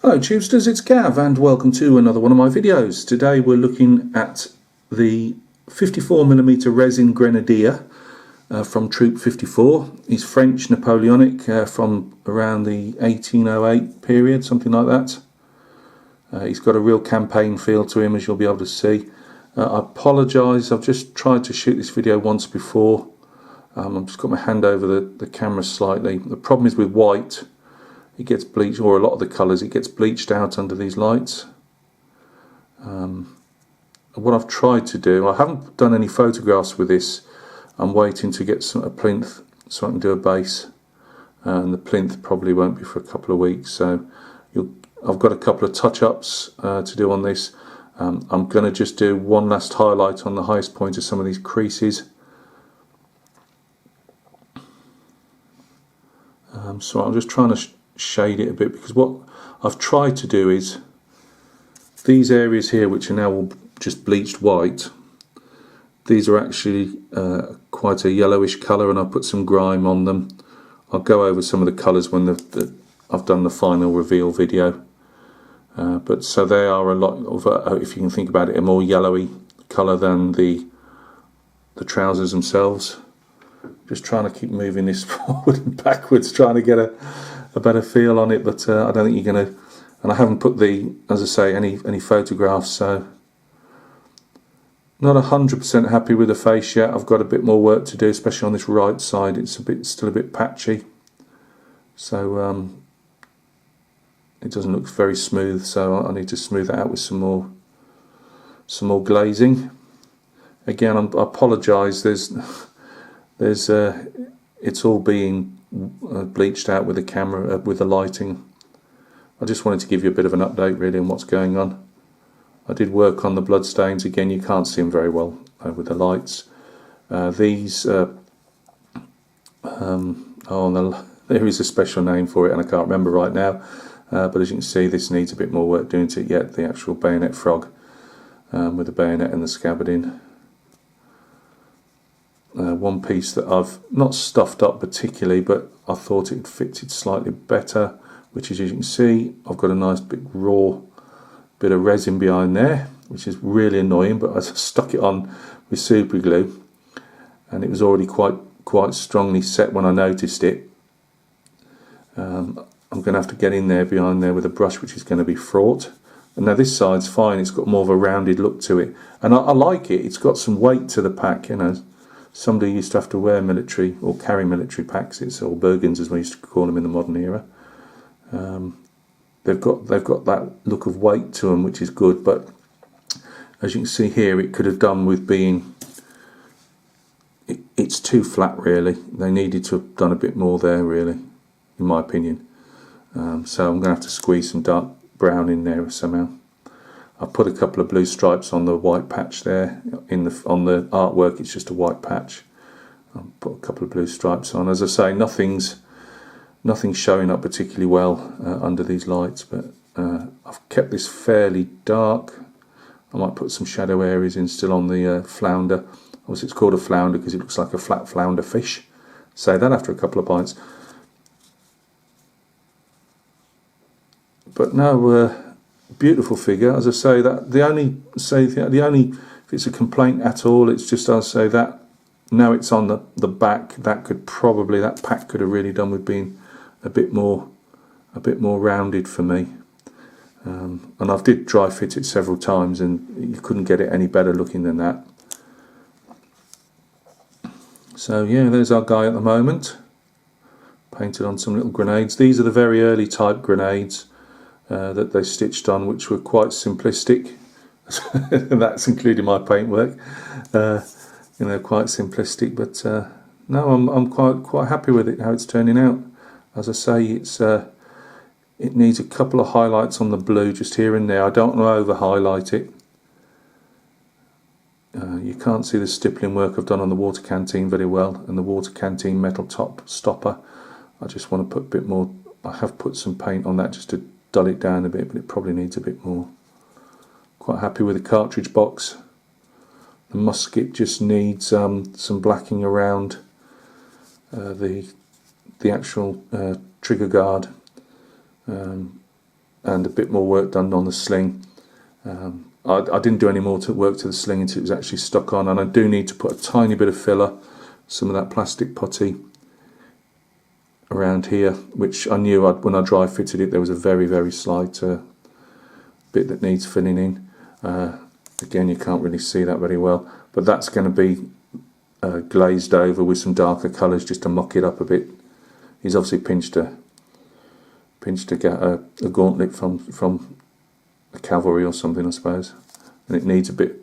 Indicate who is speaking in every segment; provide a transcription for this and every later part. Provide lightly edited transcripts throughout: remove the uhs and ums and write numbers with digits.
Speaker 1: Hello Tubesters, it's Gav and welcome to another one of my videos. Today we're looking at the 54mm resin Grenadier from Troop54. He's French Napoleonic from around the 1808 period, something like that. He's got a real campaign feel to him, as you'll be able to see. I apologise, I've just tried to shoot this video once before. I've just got my hand over the camera slightly. The problem is with white, it gets bleached, or a lot of the colours, it gets bleached out under these lights. What I've tried to do, I haven't done any photographs with this. I'm waiting to get a plinth so I can do a base, and the plinth probably won't be for a couple of weeks. So I've got a couple of touch-ups to do on this. I'm going to just do one last highlight on the highest point of some of these creases. So I'm just trying to shade it a bit, because what I've tried to do is these areas here, which are now all just bleached white, these are actually quite a yellowish colour, and I put some grime on them. I'll go over some of the colours when I've done the final reveal video, but so they are a lot of, if you can think about it, a more yellowy colour than the trousers themselves. Just trying to keep moving this forward and backwards, trying to get a better feel on it, but I don't think you're going to, and I haven't put as I say, any photographs, so not 100% happy with the face yet. I've got a bit more work to do, especially on this right side. It's still a bit patchy, so it doesn't look very smooth, so I need to smooth that out with some more glazing. Again, I apologise, it's all being bleached out with the camera, with the lighting. I just wanted to give you a bit of an update really on what's going on. I did work on the blood stains. Again, you can't see them very well with the lights. There is a special name for it and I can't remember right now, but as you can see, this needs a bit more work doing to it yet, the actual bayonet frog, with the bayonet and the scabbarding. One piece that I've not stuffed up particularly, but I thought it fitted slightly better, which is, as you can see, I've got a nice big raw bit of resin behind there, which is really annoying, but I stuck it on with super glue and it was already quite strongly set when I noticed it. I'm going to have to get in there behind there with a brush, which is going to be fraught. And now this side's fine, it's got more of a rounded look to it, and I like it. It's got some weight to the pack, you know. Somebody used to have to wear military or carry military packs, or Bergens as we used to call them in the modern era. They've got that look of weight to them, which is good, but as you can see here, it could have done with being, it's too flat really. They needed to have done a bit more there really, in my opinion. So I'm going to have to squeeze some dark brown in there somehow. I've put a couple of blue stripes on the white patch there. On the artwork, it's just a white patch. I'll put a couple of blue stripes on. As I say, nothing's showing up particularly well under these lights, but I've kept this fairly dark. I might put some shadow areas in still on the flounder. Obviously, it's called a flounder because it looks like a flat flounder fish. Say that after a couple of bites. But no. Beautiful figure. As I say, that the only if it's a complaint at all, it's just, I'll say that now it's on the back, that pack could have really done with being a bit more rounded for me. And I've did dry fit it several times and you couldn't get it any better looking than that. So yeah, there's our guy at the moment, painted on some little grenades. These are the very early type grenades that they stitched on, which were quite simplistic. That's including my paintwork. You know, quite simplistic, but no, I'm quite happy with it, how it's turning out. As I say, it needs a couple of highlights on the blue just here and there. I don't want to over highlight it. You can't see the stippling work I've done on the water canteen very well, and the water canteen metal top stopper. I just want to put a bit more. I have put some paint on that just to dull it down a bit, but it probably needs a bit more. Quite happy with the cartridge box. The musket just needs some blacking around the actual trigger guard. and a bit more work done on the sling. I didn't do any more work to the sling until it was actually stuck on, and I do need to put a tiny bit of filler, some of that plastic putty around here, which I knew when I dry fitted it there was a very slight bit that needs filling in. Again, you can't really see that very well, but that's going to be glazed over with some darker colours just to muck it up a bit. He's obviously pinched a gauntlet from a cavalry or something, I suppose, and it needs a bit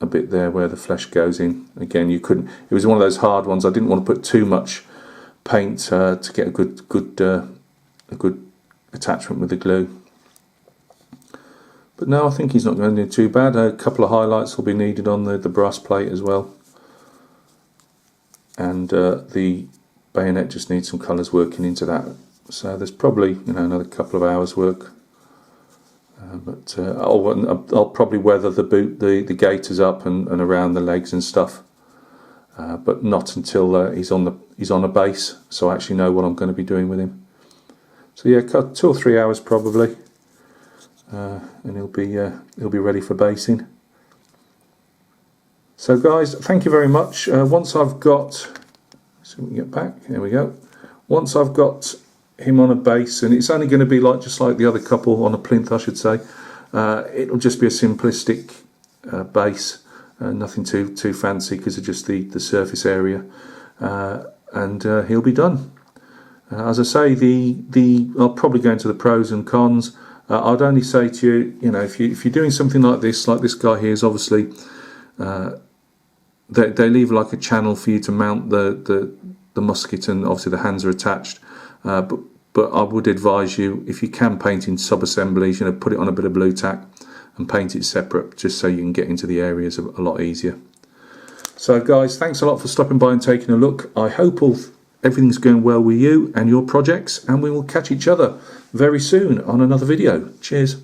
Speaker 1: there where the flesh goes in. Again, you couldn't. It was one of those hard ones. I didn't want to put too much paint to get a good attachment with the glue. But no, I think he's not going to do too bad. A couple of highlights will be needed on the brass plate as well, and the bayonet just needs some colours working into that. So there's probably another couple of hours work. But I'll probably weather the boot, the gaiters up and around the legs and stuff, but not until he's on a base, so I actually know what I'm going to be doing with him. So yeah, 2 or 3 hours probably, and he'll be ready for basing. So guys, thank you very much. Once I've got, so we can get back. There we go. Once I've got him on a base, and it's only going to be just like the other couple on a plinth, I should say. It'll just be a simplistic base, nothing too fancy because of just the surface area, and he'll be done. As I say, I'll probably go into the pros and cons. I'd only say to you, if you're doing something like this guy here is obviously, they leave like a channel for you to mount the musket, and obviously the hands are attached. But I would advise you, if you can paint in sub-assemblies, put it on a bit of blue tack and paint it separate, just so you can get into the areas a lot easier. So guys, thanks a lot for stopping by and taking a look. I hope everything's going well with you and your projects, and we will catch each other very soon on another video. Cheers.